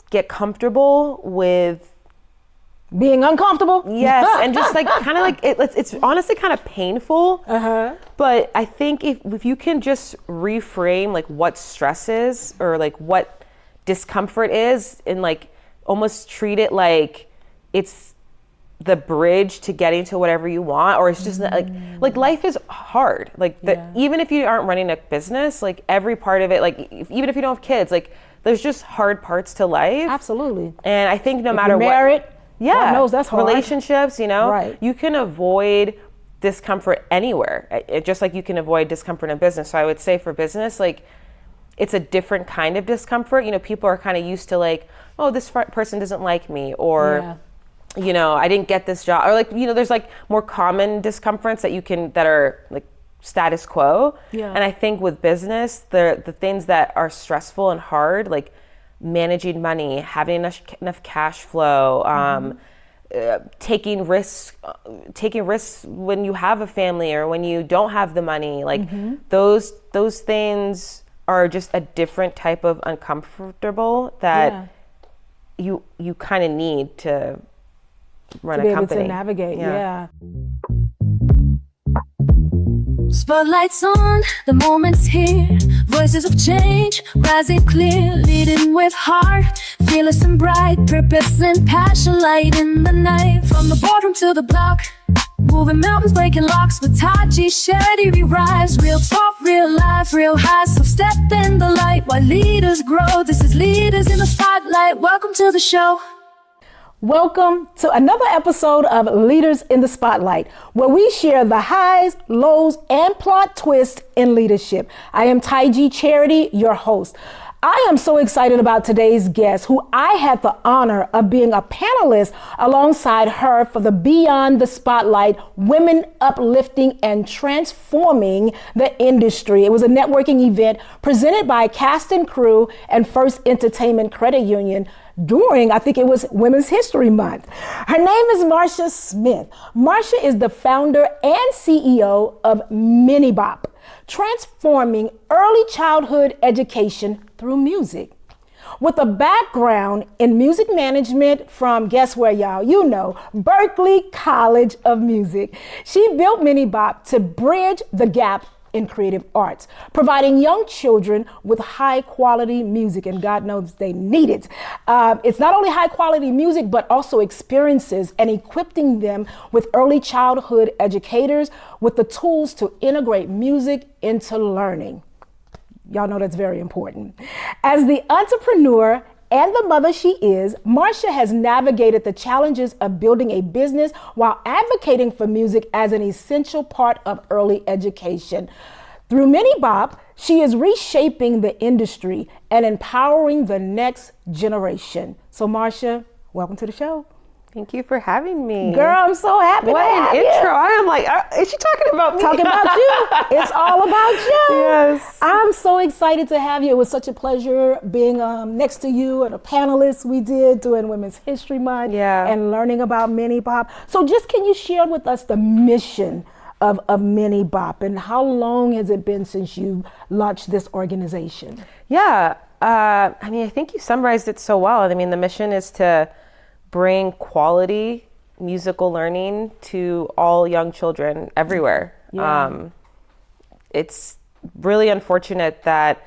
get comfortable with being uncomfortable. Yes, and just like kind of like it's honestly kind of painful. But I think if you can just reframe like what stress is or like what discomfort is, and like almost treat it like it's the bridge to getting to whatever you want, or it's just like life is hard. Like even if you aren't running a business, like every part of it, like even if you don't have kids, like there's just hard parts to life. Absolutely. And I think no matter you're married, what. Yeah, God knows that's hard. Relationships, Right. You can avoid discomfort anywhere, just like you can avoid discomfort in business. So I would say for business, like it's a different kind of discomfort. People are kind of used to like, oh, this person doesn't like me, or I didn't get this job, or like there's like more common discomforts that are like status quo. And I think with business, the things that are stressful and hard, like managing money, having enough cash flow, taking risks when you have a family or when you don't have the money, like those things are just a different type of uncomfortable that you kind of need to run a company. To navigate. Spotlights on, the moment's here. Voices of change, rising clear, leading with heart, fearless and bright, purpose and passion, light in the night. From the boardroom to the block, moving mountains, breaking locks with Taji, Sherry, we rise. Real talk, real life, real highs. So step in the light while leaders grow. This is Leaders in the Spotlight. Welcome to the show. Welcome to another episode of Leaders in the Spotlight, where we share the highs, lows, and plot twists in leadership. I am Taiji Charity, your host. I am so excited about today's guest, who I had the honor of being a panelist alongside her for the Beyond the Spotlight Women Uplifting and Transforming the Industry. It was a networking event presented by Cast and Crew and First Entertainment Credit Union during, I think it was Women's History Month. Her name is Marsha Smith. Marsha is the founder and CEO of Minibop, transforming early childhood education through music. With a background in music management from, guess where, y'all? Berklee College of Music. She built Minibop to bridge the gap in creative arts, providing young children with high quality music, and God knows they need it. It's not only high quality music, but also experiences, and equipping them with early childhood educators with the tools to integrate music into learning. Y'all know that's very important. As the entrepreneur and the mother she is, Marsha has navigated the challenges of building a business while advocating for music as an essential part of early education. Through Minibop, she is reshaping the industry and empowering the next generation. So Marsha, welcome to the show. Thank you for having me. Girl, I'm so happy what to have an you. intro. I am like, is she talking about me? Talking about you. It's all about you. Yes. I'm so excited to have you. It was such a pleasure being next to you and a panelist we did during Women's History Month and learning about Minibop. So just can you share with us the mission of Minibop, and how long has it been since you launched this organization? Yeah. I think you summarized it so well. I mean, the mission is to bring quality musical learning to all young children everywhere. It's really unfortunate that,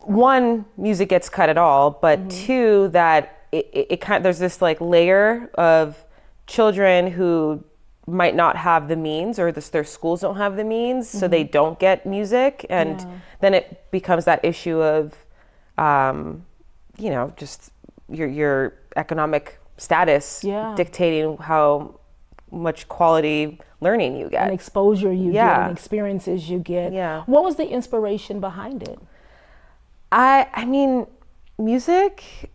one, music gets cut at all, but two, that it kind of, there's this like layer of children who might not have the means, or their schools don't have the means, so they don't get music, and then it becomes that issue of just your economic status dictating how much quality learning you get. And exposure you get, and experiences you get. What was the inspiration behind it? I mean, music,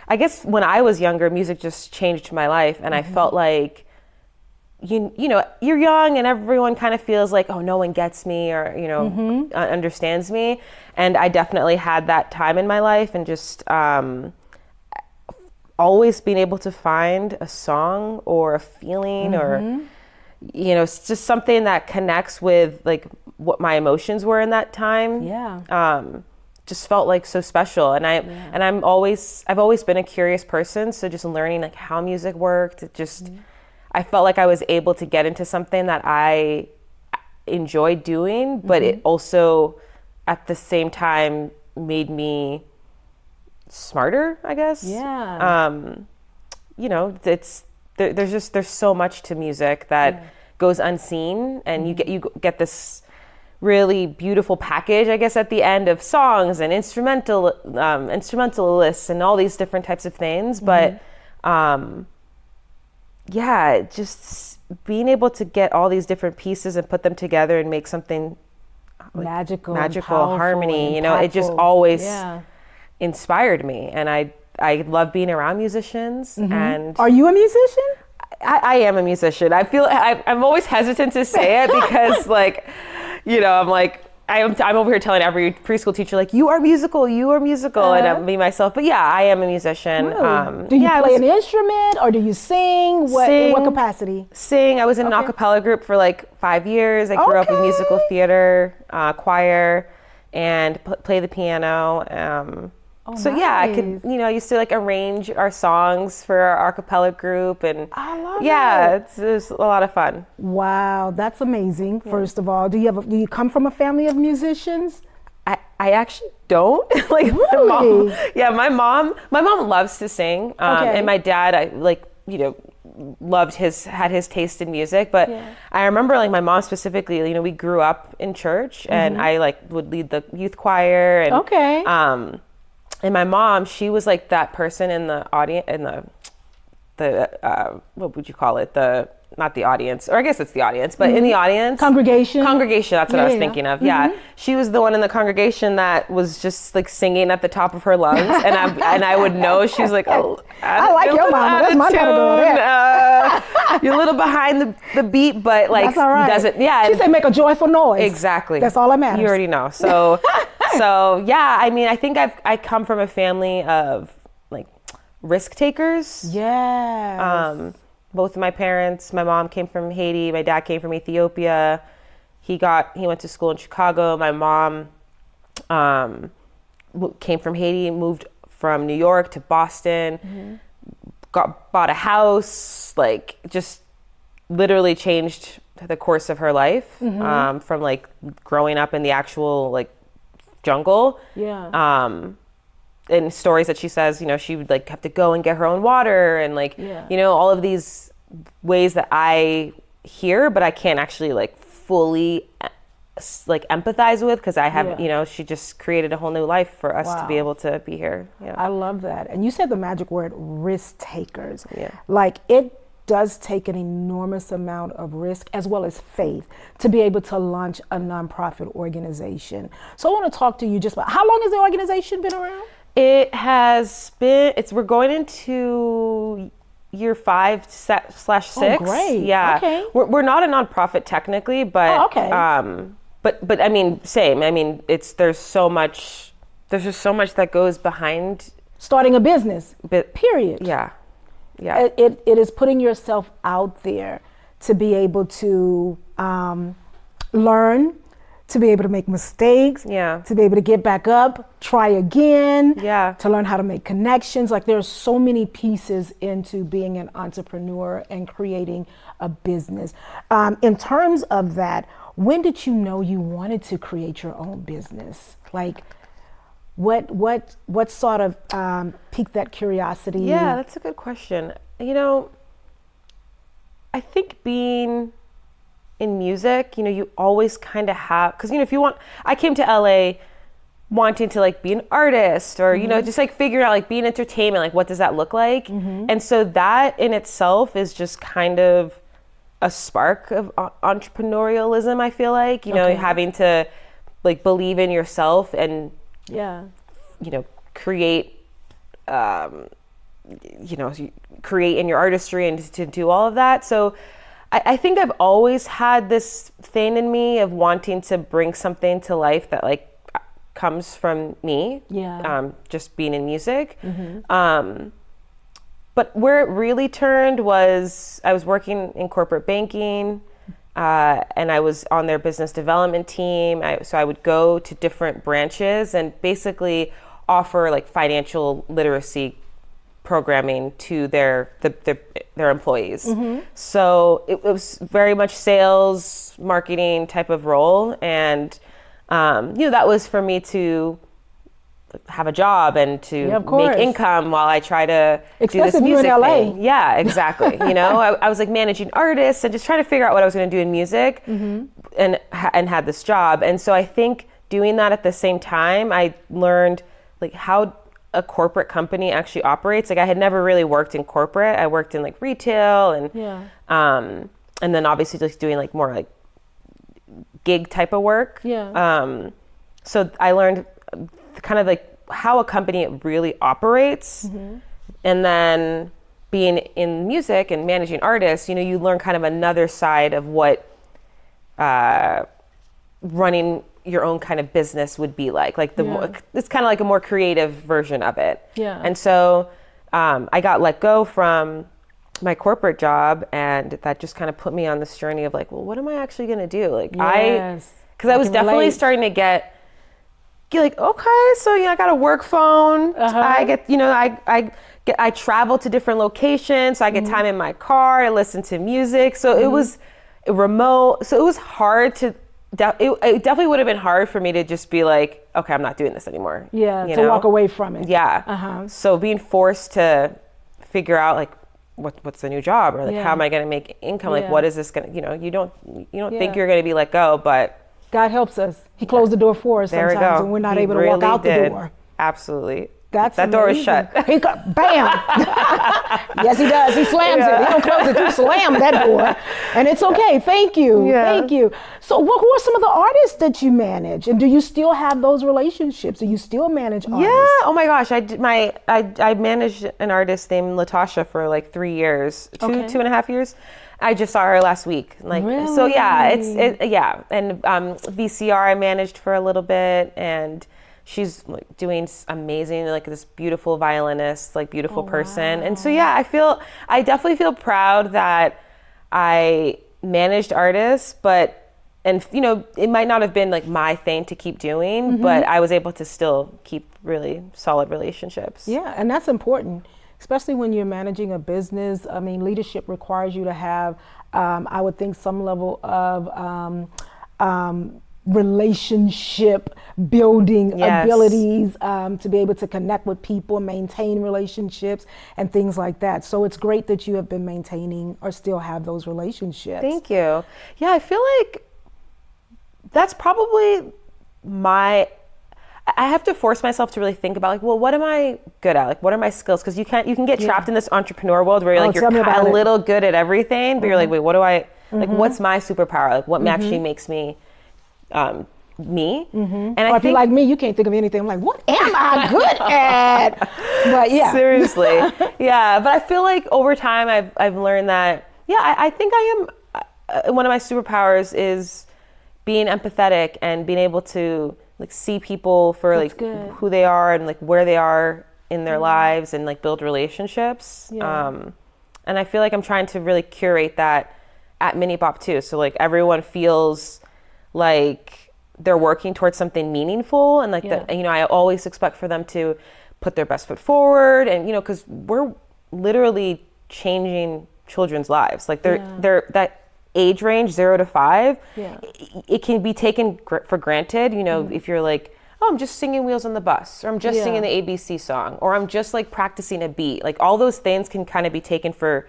I guess when I was younger, music just changed my life, and I felt like, you're young and everyone kind of feels like, oh, no one gets me, or, understands me. And I definitely had that time in my life, and just always being able to find a song or a feeling or, it's just something that connects with like what my emotions were in that time. just felt like so special. And I've always been a curious person. So just learning like how music worked, it just, I felt like I was able to get into something that I enjoyed doing, but it also at the same time made me smarter, I guess. You know, there's so much to music that goes unseen, and you get this really beautiful package, I guess, at the end of songs and instrumentalists and all these different types of things. But just being able to get all these different pieces and put them together and make something like magical harmony, you know, it just always inspired me. And I love being around musicians. And are you a musician? I am a musician. I feel I'm always hesitant to say it because like, you know, I'm over here telling every preschool teacher like, you are musical, and I'm me myself. But yeah, I am a musician. Really? Do you play an instrument or do you sing? In what capacity? Sing. I was in an a cappella group for like 5 years. I grew up in musical theater, choir, and play the piano. So nice. Yeah, I could, you know, I used to like arrange our songs for our a cappella group, and I love it's a lot of fun. Wow, that's amazing. First of all, do you come from a family of musicians? I actually don't. Like really? my mom loves to sing, and my dad, had his taste in music, but I remember like my mom specifically, you know, we grew up in church, and I like would lead the youth choir, and and my mom, she was like that person in the audience, in the what would you call it? Not the audience, or I guess it's the audience, but in the audience. Congregation, that's what I was thinking of. Yeah. She was the one in the congregation that was just like singing at the top of her lungs. And I would know, she was like, oh, I like your mama. That's my kind of girl. You're a little behind the beat, but like, that's all right. Doesn't, She said make a joyful noise. Exactly. That's all that matters. You already know. So yeah, I mean, I think I come from a family of like risk takers. Yeah. Both of my parents, my mom came from Haiti, my dad came from Ethiopia. He went to school in Chicago. My mom came from Haiti, moved from New York to Boston, bought a house, like just literally changed the course of her life, from like growing up in the actual like jungle. And stories that she says, you know, she would like have to go and get her own water, and like, you know, all of these ways that I hear, but I can't actually like fully like empathize with, because I have, you know, she just created a whole new life for us to be able to be here. I love that. And you said the magic word, risk takers. Like it does take an enormous amount of risk as well as faith to be able to launch a nonprofit organization. So I want to talk to you just about, how long has the organization been around? It has been, we're going into year 5/6. Oh, great. Yeah. Okay. We're not a nonprofit technically, but but I mean, same. I mean, there's just so much that goes behind starting a business. Period. Yeah. It is putting yourself out there to be able to learn, to be able to make mistakes, to be able to get back up, try again, to learn how to make connections. Like there's so many pieces into being an entrepreneur and creating a business. In terms of that, when did you know you wanted to create your own business? Like what sort of piqued that curiosity? Yeah, that's a good question. You know, I think being in music, you know, you always kind of have, because, you know, I came to LA wanting to like be an artist, or, you know, just like figuring out like being entertainment, like what does that look like? And so that in itself is just kind of a spark of entrepreneurialism, I feel like, you know, having to like believe in yourself and, you know, create, you know, create in your artistry and to do all of that. So I think I've always had this thing in me of wanting to bring something to life that like comes from me, just being in music. But where it really turned was I was working in corporate banking, and I was on their business development team. So I would go to different branches and basically offer like financial literacy programming to their employees. So it was very much sales, marketing type of role, and that was for me to have a job and to make income while I try to do this music thing. Yeah, exactly. I was like managing artists and just trying to figure out what I was going to do in music, and had this job. And so I think doing that at the same time, I learned like how a corporate company actually operates. Like I had never really worked in corporate. I worked in like retail and then obviously just doing like more like gig type of work. So I learned kind of like how a company really operates. And then being in music and managing artists, you learn kind of another side of what running your own kind of business would be like it's kind of like a more creative version of it. And so I got let go from my corporate job, and that just kind of put me on this journey of like, well, what am I actually going to do? Like because I was definitely starting to get like, okay, so I got a work phone. I get, I travel to different locations, so I get time in my car to listen to music. So it was remote. So it was hard to, it definitely would have been hard for me to just be like, okay, I'm not doing this anymore. To walk away from it. So being forced to figure out like, what's the new job, or like, how am I going to make income? Like, what is this going to, you don't think you're going to be let go, but God helps us. He closed the door for us sometimes when we're not able to walk out the door. Absolutely. That door is shut. He bam. Yes, he does. He slams it. He don't close it. You slam that door, and it's okay. Thank you. Thank you. So, who are some of the artists that you manage, and do you still have those relationships? Do you still manage artists? Yeah. Oh my gosh. I managed an artist named Latasha for like 3 years, 2.5 years. I just saw her last week. Like, really? So yeah, and VCR I managed for a little bit, and she's like doing amazing, like this beautiful violinist, like beautiful person. Wow. And so yeah, I definitely feel proud that I managed artists, and it might not have been like my thing to keep doing, but I was able to still keep really solid relationships. Yeah, and that's important. Especially when you're managing a business. I mean, leadership requires you to have, I would think, some level of relationship building abilities, to be able to connect with people, maintain relationships, and things like that. So it's great that you have been maintaining or still have those relationships. Thank you. Yeah, I feel like that's probably I have to force myself to really think about like, well, what am I good at? Like, what are my skills? Because you can get trapped in this entrepreneur world where you're like, you're a little good at everything, but you're like, wait, what do I, like, what's my superpower? Like, what actually makes me me? And or if you're like me, you can't think of anything. I'm like, what am I good at? But yeah. Seriously. Yeah. But I feel like over time I've learned that, I think I am, one of my superpowers is being empathetic and being able to like see people for like who they are and like where they are in their lives, and like build relationships. And I feel like I'm trying to really curate that at Minibop too. So like everyone feels like they're working towards something meaningful, and like I always expect for them to put their best foot forward, and because we're literally changing children's lives. Like they're that age range 0 to 5, it can be taken for granted, if you're like, oh, I'm just singing Wheels on the Bus, or I'm just singing the ABC song, or I'm just like practicing a beat. Like all those things can kind of be taken for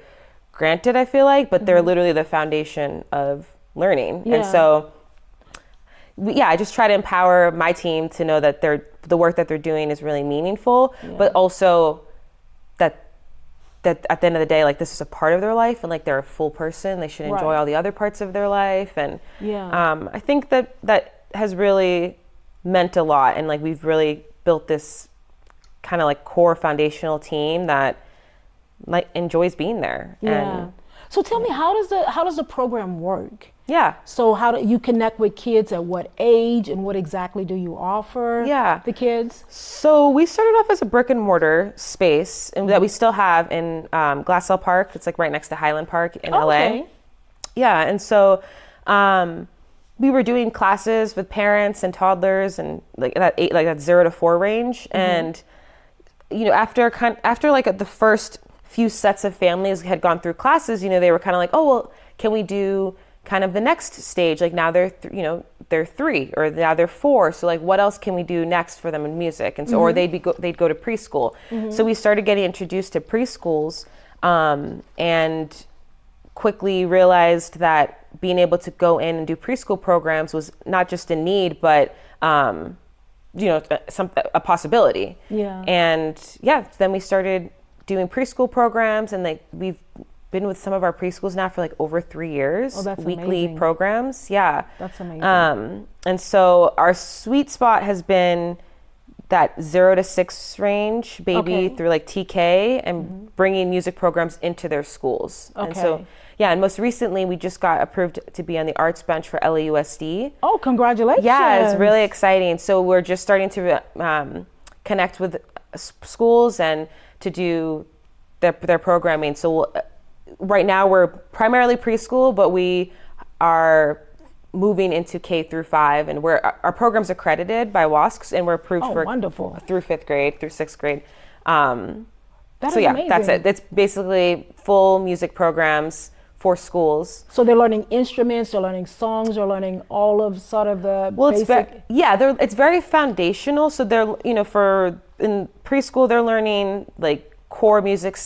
granted, I feel like, but they're literally the foundation of learning. And so I just try to empower my team to know that the work that they're doing is really meaningful, but also that at the end of the day, like this is a part of their life, and like they're a full person. They should enjoy all the other parts of their life. And I think that has really meant a lot. And like we've really built this kind of like core foundational team that like enjoys being there. And so tell me, how does the program work? So how do you connect with kids at what age, and what exactly do you offer the kids? So we started off as a brick and mortar space, and that we still have in Glassell Park. It's like right next to Highland Park in LA. Yeah, and so We were doing classes with parents and toddlers and like that 0 to 4 range. And, after like the first few sets of families had gone through classes, they were kind of like, oh, well, can we do kind of the next stage? Like now they're 3 or now they're 4. So like, what else can we do next for them in music? And so, or they'd go to preschool. So we started getting introduced to preschools, and quickly realized that being able to go in and do preschool programs was not just a need, but a possibility. Yeah. And then we started doing preschool programs, and like we've been with some of our preschools now for like over 3 years. Oh, that's weekly amazing. programs. Yeah. That's amazing. And so our sweet spot has been that 0 to 6 range, baby, through like TK, and bringing music programs into their schools. Okay. And so, and most recently we just got approved to be on the arts bench for LAUSD. Oh, congratulations. Yeah, it's really exciting. So we're just starting to connect with schools and to do their programming. So right now we're primarily preschool, but we are moving into K through 5, and our program's accredited by WASC, and we're approved for wonderful. through 5th grade, through 6th grade. That is amazing. That's it. It's basically full music programs for schools. So they're learning instruments, they're learning songs, they're learning all of sort of the basic. It's very foundational. So they're in preschool they're learning like core music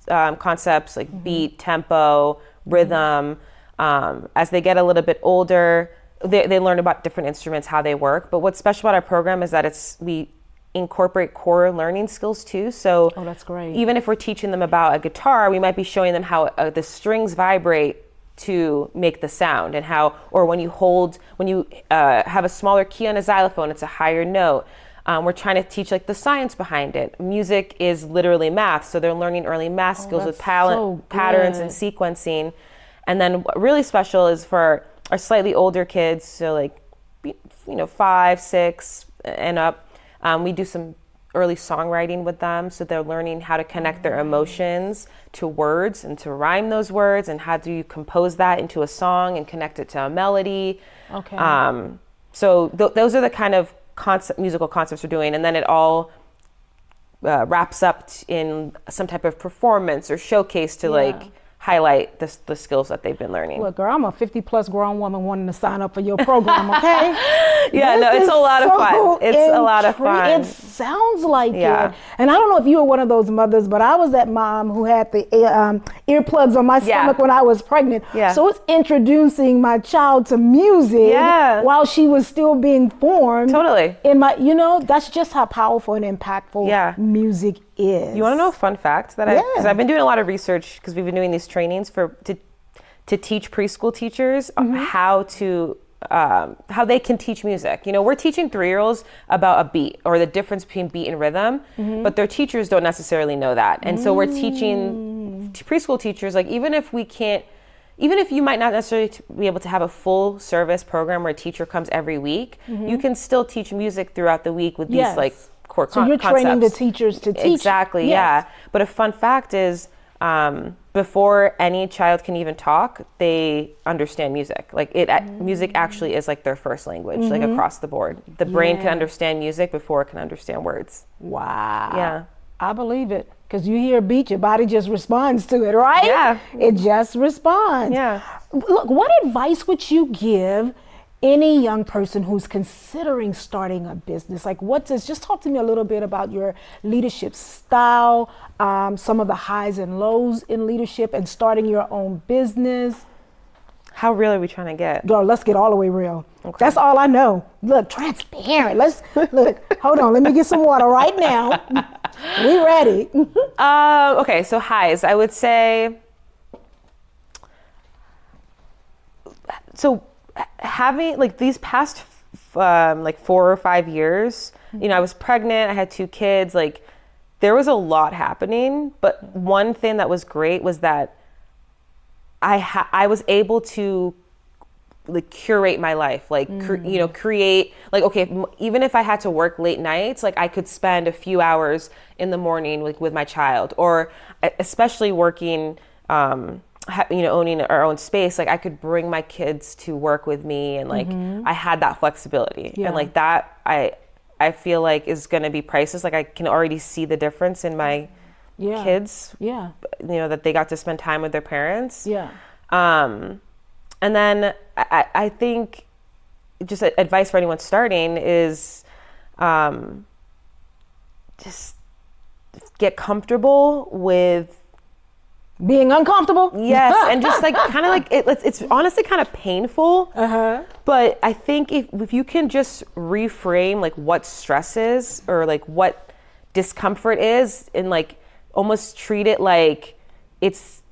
concepts like beat, tempo, rhythm. As they get a little bit older, they learn about different instruments, how they work. But what's special about our program is that we incorporate core learning skills too. So that's great. Even if we're teaching them about a guitar, we might be showing them how the strings vibrate to make the sound, and when you have a smaller key on a xylophone, it's a higher note. We're trying to teach like the science behind it. Music is literally math, so they're learning early math skills with patterns and sequencing. And then what really special is for our slightly older kids, so like 5, 6 and up. We do some early songwriting with them, so they're learning how to connect their emotions to words and to rhyme those words, and how do you compose that into a song and connect it to a melody. Okay. So those are the kind of musical concepts we're doing, and then it all wraps up in some type of performance or showcase to like highlight the skills that they've been learning. Look, girl, I'm a 50+ grown woman wanting to sign up for your program, okay? It's a lot of fun. It's a lot of fun. It sounds like it. And I don't know if you were one of those mothers, but I was that mom who had the earplugs on my stomach when I was pregnant. Yeah. So it's introducing my child to music while she was still being formed. Totally. That's just how powerful and impactful music is. You want to know a fun fact because I've been doing a lot of research, because we've been doing these trainings to teach preschool teachers how they can teach music. We're teaching 3-year-olds about a beat or the difference between beat and rhythm, but their teachers don't necessarily know that. And so we're teaching preschool teachers, like even if you might not necessarily be able to have a full service program where a teacher comes every week, you can still teach music throughout the week with these like core concepts. So you're training the teachers to teach. Exactly, yeah. But a fun fact is, before any child can even talk, they understand music. Like music actually is like their first language, like across the board. The brain can understand music before it can understand words. Wow. Yeah. I believe it. Because you hear a beat, your body just responds to it, right? Yeah. It just responds. Yeah. Look, what advice would you give any young person who's considering starting a business? Like just talk to me a little bit about your leadership style, some of the highs and lows in leadership and starting your own business. How real are we trying to get? Girl, let's get all the way real. Okay. That's all I know. Look, transparent. Hold on, let me get some water right now. We ready. Okay, so highs, I would say, so having like these past like 4 or 5 years, I was pregnant, I had 2 kids, like there was a lot happening, but one thing that was great was that I was able to like curate my life, like create, like, okay, even if I had to work late nights, like I could spend a few hours in the morning with my child, or especially working owning our own space, like I could bring my kids to work with me, and like I had that flexibility, and like that I feel like is going to be priceless. Like I can already see the difference in my kids, that they got to spend time with their parents. And then I think just advice for anyone starting is just get comfortable with being uncomfortable. Yes, and just like kind of like it's honestly kind of painful. But I think if you can just reframe like what stress is, or like what discomfort is, and like almost treat it like it's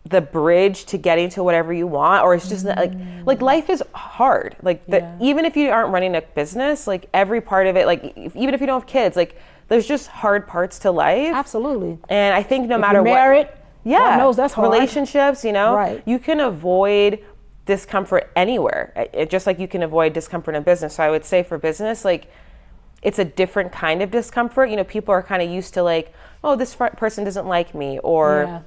the bridge to getting to whatever you want, or it's just like life is hard. Like even if you aren't running a business, like every part of it, like even if you don't have kids, like there's just hard parts to life. Absolutely. And I think no matter you're married, what, God knows that's hard. Relationships, Right. you can avoid discomfort anywhere, just like you can avoid discomfort in business. So I would say for business, like it's a different kind of discomfort. People are kind of used to like, oh, this person doesn't like me, or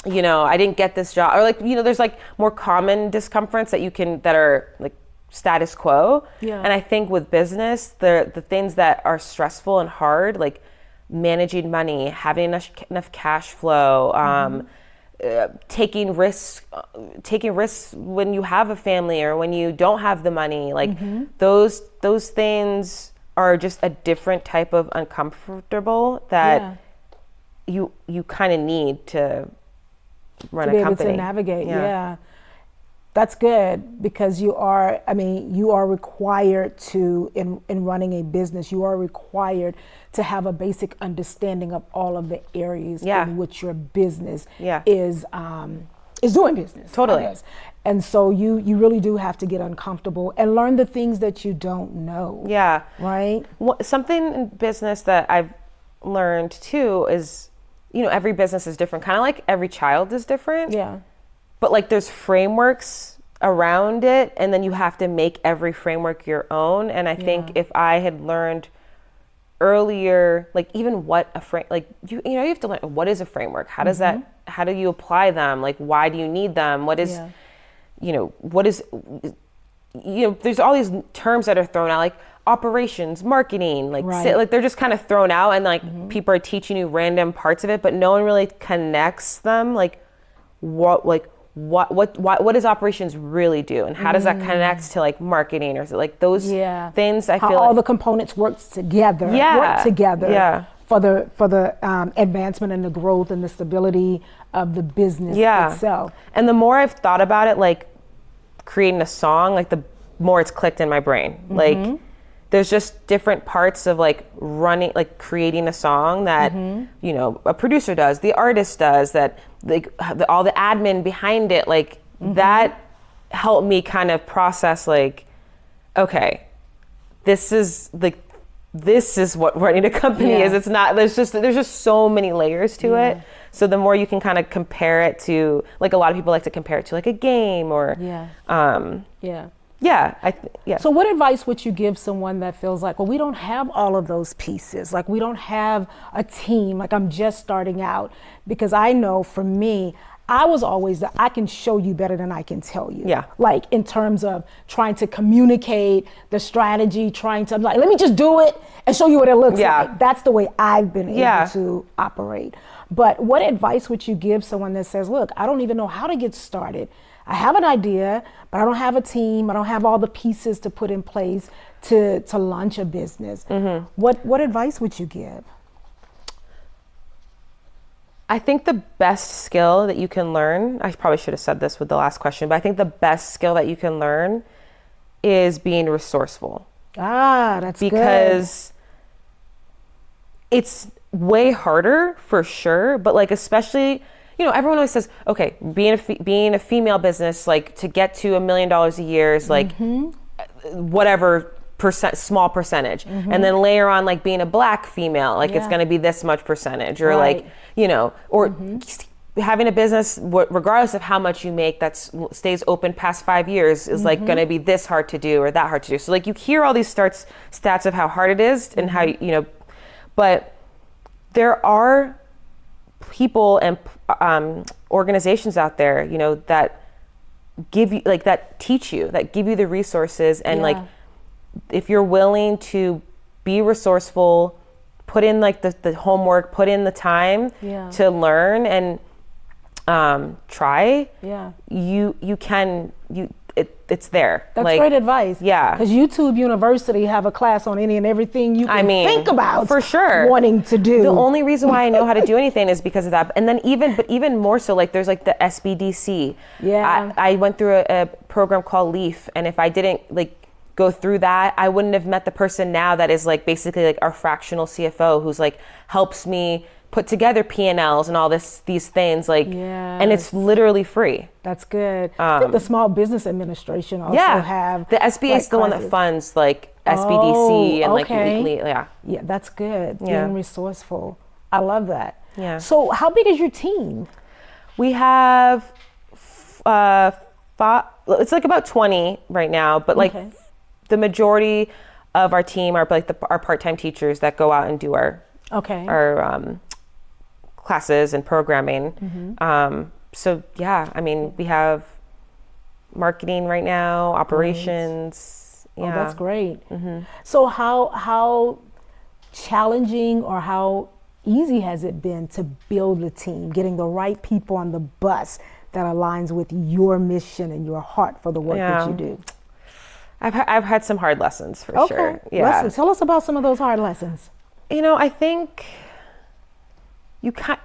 I didn't get this job, or like, there's like more common discomforts that are like status quo. And I think with business, the things that are stressful and hard, like managing money, having enough cash flow, taking risks when you have a family or when you don't have the money, like those things are just a different type of uncomfortable that you kind of need to run a company. To navigate. That's good, because you are required to, in running a business, you are required to have a basic understanding of all of the areas in which your business is doing business. Totally. And so you really do have to get uncomfortable and learn the things that you don't know. Yeah. Right? Something in business that I've learned too is, every business is different, kind of like every child is different. Yeah. But like there's frameworks around it, and then you have to make every framework your own. And I think if I had learned earlier, like even what you have to learn, what is a framework? How does how do you apply them? Like, why do you need them? What is, there's all these terms that are thrown out, like operations, marketing, like like they're just kind of thrown out, and like people are teaching you random parts of it, but no one really connects them. Like what does operations really do, and how does that connect to like marketing, or is it like those things? I how feel all like the components work together for the advancement and the growth and the stability of the business itself. And the more I've thought about it, like creating a song, like the more it's clicked in my brain. Like there's just different parts of like creating a song that a producer does, the artist does, that like all the admin behind it, like that helped me kind of process, like, okay, this is what running a company is. It's not, there's just so many layers to it. So the more you can kind of compare it to, like a lot of people like to compare it to like a game or So what advice would you give someone that feels like, well, we don't have all of those pieces, like we don't have a team, like I'm just starting out? Because I know for me, I was always I can show you better than I can tell you. Like in terms of trying to communicate the strategy, I'm like, let me just do it and show you what it looks like. That's the way I've been able to operate. But what advice would you give someone that says, look, I don't even know how to get started. I have an idea, but I don't have a team. I don't have all the pieces to put in place to launch a business. What advice would you give? I think the best skill that you can learn, I probably should have said this with the last question, but I think the best skill that you can learn is being resourceful. That's because it's way harder for sure, but like especially, everyone always says, okay, being a female business, like to get to $1 million a year is like whatever small percentage, and then layer on like being a Black female, like it's going to be this much percentage, or like or having a business, regardless of how much you make, that stays open past 5 years is like going to be this hard to do or that hard to do. So like you hear all these stats of how hard it is and how but there are people and organizations out there, you know, that give you, like, that teach you, that give you the resources. And like, if you're willing to be resourceful, put in like the homework, put in the time to learn and try, it's there. That's like, great advice. Yeah. Because YouTube University have a class on any and everything you can think about for sure wanting to do. The only reason why I know how to do anything is because of that. And then even more so, like, there's like the SBDC. Yeah. I went through a program called LEAF, and if I didn't like go through that, I wouldn't have met the person now that is like basically like our fractional CFO, who's like helps me put together P&Ls and all these things, like, and it's literally free. That's good. I think the Small Business Administration also have the SBA like is the one that funds like SBDC and like weekly. Yeah, that's good. Being resourceful. I love that. Yeah. So how big is your team? We have it's like about 20 right now, but like the majority of our team are like our part-time teachers that go out and do our classes and programming. So yeah, I mean, we have marketing right now, operations. Oh, that's great. So how challenging or how easy has it been to build a team, getting the right people on the bus that aligns with your mission and your heart for the work that you do? I've had some hard lessons for sure. Yeah. Lessons. Tell us about some of those hard lessons. You know, I think you kind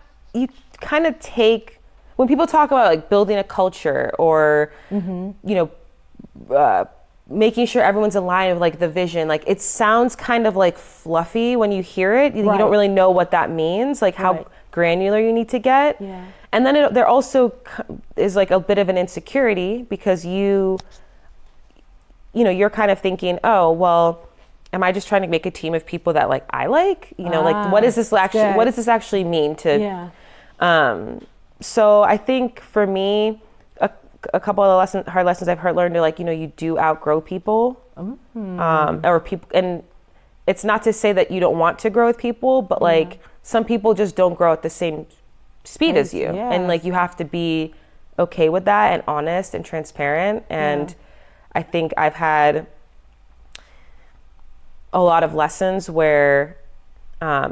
of take, when people talk about like building a culture or you know, making sure everyone's aligned with like the vision, like it sounds kind of like fluffy when you hear it. You don't really know what that means, like how granular you need to get. And then there also is like a bit of an insecurity because you know, you're kind of thinking, oh, well, am I just trying to make a team of people that like I like? You know, like what does this actually mean to? So I think for me, a couple of the hard lessons I've learned are like, you know, you do outgrow people, or people, and it's not to say that you don't want to grow with people, but like some people just don't grow at the same speed as you, and like you have to be okay with that and honest and transparent. And I think I've had a lot of lessons where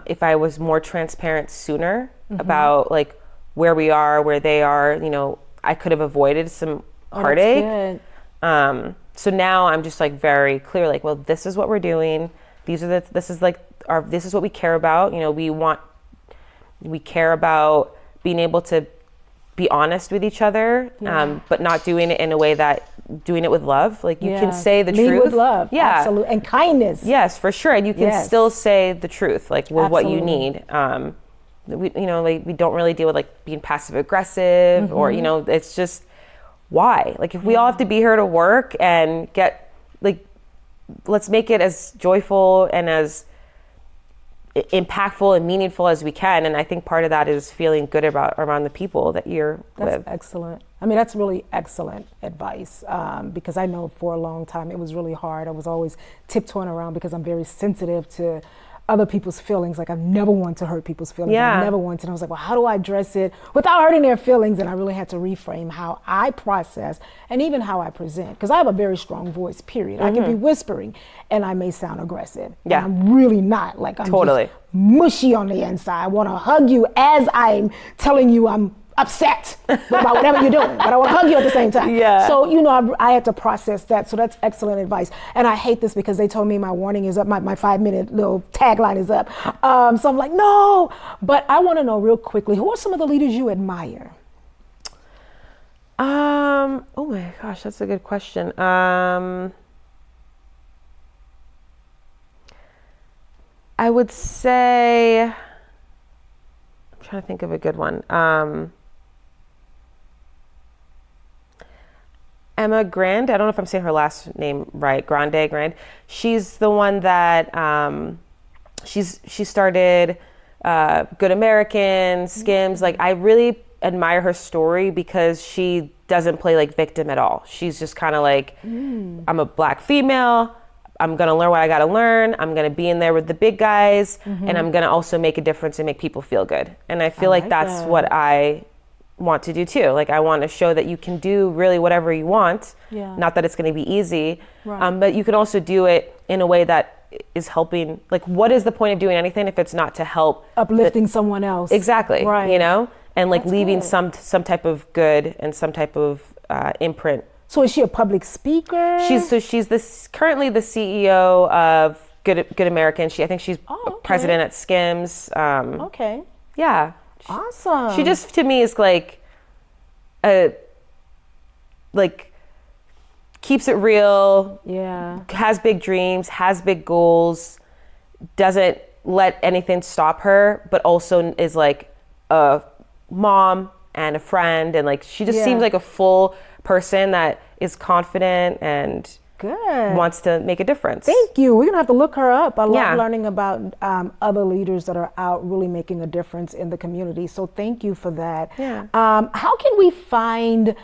if I was more transparent sooner about like where we are, where they are, you know, I could have avoided some heartache. So now I'm just like very clear, like, well, this is what we're doing. This is what we care about. You know, we care about being able to be honest with each other, but not doing it in a way doing it with love. Like you can say the truth. With love. Absolutely. And kindness. Yes, for sure. And you can still say the truth, like with what you need. We don't really deal with like being passive aggressive or, you know, it's just why? Like if we all have to be here to work and get like, let's make it as joyful and as impactful and meaningful as we can. And I think part of that is feeling good around the people that you're with. That's excellent. I mean, that's really excellent advice, because I know for a long time it was really hard. I was always tiptoeing around because I'm very sensitive to other people's feelings. Like I've never wanted to hurt people's feelings. I never wanted to. And I was like, well, how do I address it without hurting their feelings? And I really had to reframe how I process and even how I present, because I have a very strong voice, period. I can be whispering and I may sound aggressive. And I'm really not. Like I'm just mushy on the inside. I want to hug you as I'm telling you I'm upset about whatever you're doing, but I want to hug you at the same time. So, you know, I had to process that. So that's excellent advice. And I hate this because they told me my warning is up, my 5-minute little tagline is up. So I'm like, no. But I want to know real quickly, who are some of the leaders you admire? Oh my gosh, that's a good question. I would say, I'm trying to think of a good one. Emma Grande, I don't know if I'm saying her last name right, Grande. She's the one that she started Good American, Skims. Like I really admire her story because she doesn't play like victim at all. She's just kind of like, I'm a Black female. I'm going to learn what I got to learn. I'm going to be in there with the big guys, and I'm going to also make a difference and make people feel good. And I feel like that's what I want to do too. Like I want to show that you can do really whatever you want. Yeah. Not that it's going to be easy, Right. but you can also do it in a way that is helping. Like, what is the point of doing anything if it's not to help Uplifting someone else. Exactly. Right. You know, and like That's leaving good. some type of good and some type of imprint. So is she a public speaker? She's currently the CEO of Good American. I think she's okay. president at Skims. Okay. Yeah. Awesome. She just to me is like keeps it real. Yeah. Has big dreams, has big goals, doesn't let anything stop her, but also is like a mom and a friend, and like she just seems like a full person that is confident and Good. wants to make a difference. Thank you. We're going to have to look her up. I love Yeah. learning about other leaders that are out really making a difference in the community. So thank you for that. Yeah. How can we find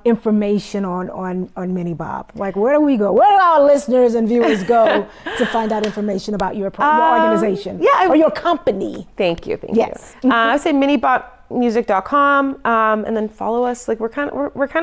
information on Minibop? Like, where do we go? Where do our listeners and viewers go to find out information about your organization or your company? Thank you. Yes. I would say minibopmusic.com, and then follow us. Like we're kind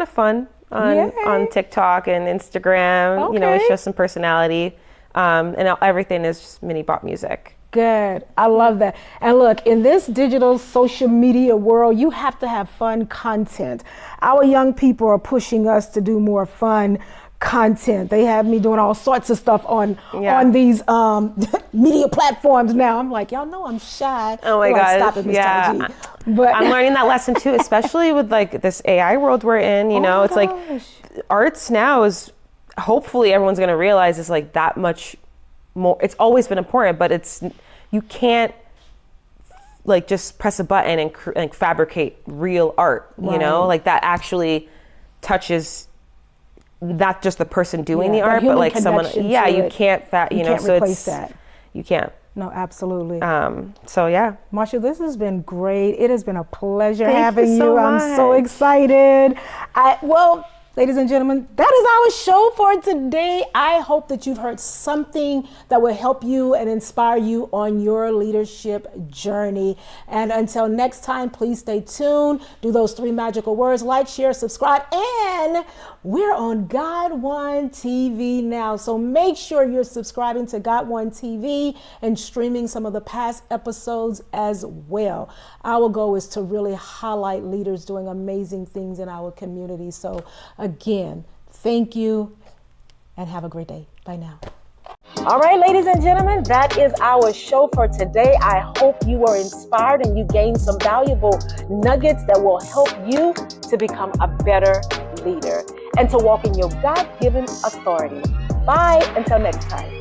of fun on TikTok and Instagram. Okay. You know, we show some personality, and everything is just Minibop music. Good. I love that. And look, in this digital social media world, you have to have fun content. Our young people are pushing us to do more fun content. They have me doing all sorts of stuff on these media platforms now. I'm like, y'all know I'm shy. Oh my God. God. Stop it, Ms. Yeah. Taiji. But I'm learning that lesson too, especially with like this AI world we're in. You know, it's like arts now is hopefully everyone's going to realize is like that much more. It's always been important, but you can't like just press a button and like fabricate real art. You know, like that actually touches not just the person doing the art, but like someone. Yeah, you can't. You know, can't so replace that. You can't. No, absolutely. So yeah. Marsha, this has been great. It has been a pleasure Thank having you so I'm so much. excited. Ladies and gentlemen, that is our show for today. I hope that you've heard something that will help you and inspire you on your leadership journey. And until next time, please stay tuned. Do those 3 magical words: like, share, subscribe. And we're on God One TV now. So make sure you're subscribing to God One TV and streaming some of the past episodes as well. Our goal is to really highlight leaders doing amazing things in our community. So again, thank you and have a great day. Bye now. All right, ladies and gentlemen, that is our show for today. I hope you were inspired and you gained some valuable nuggets that will help you to become a better leader and to walk in your God-given authority. Bye until next time.